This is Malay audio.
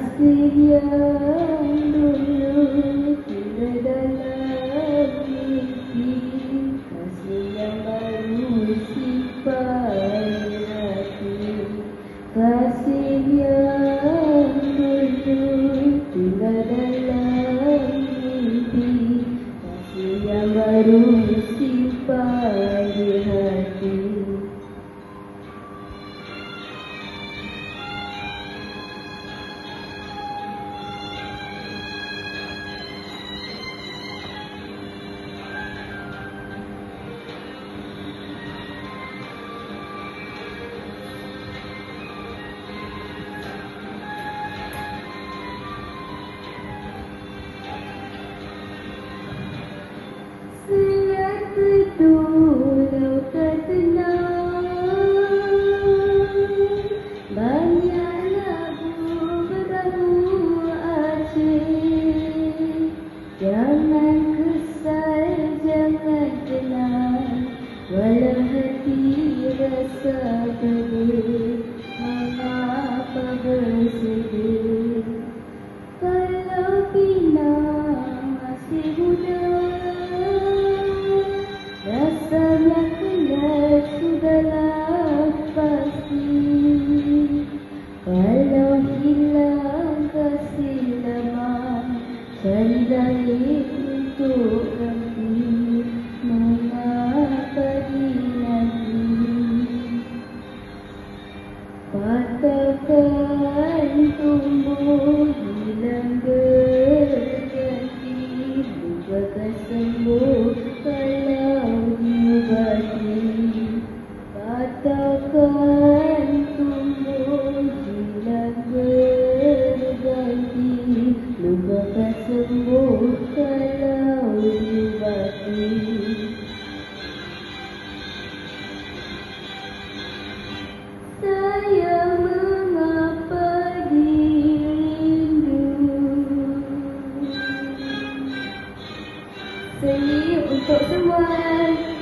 Kasih yang dulu tiada dalam mimpi, kasih yang baru simpan di hati. Kasih yang dulu tiada dalam mimpi, kasih yang baru simpan di hati. Betul lautan tenang, banyak lagu berbau asing. Jangan kesal, jangan tenang, walau hati rasa pedih, mengapa bersedih. Kalau Pinang masih muda, rasanya kenal sudahlah pasti. Kalau hilang kasih lama, cari dalih untuk ganti, mengapa dinanti. Patahkan tumbuh hilang berganti, lupakan sembuh kalau diubati. Patahkan tumbuh hilang berganti, lupakan sembuh kalau diubati. Sayang mengapa dirindu, seni untuk semua.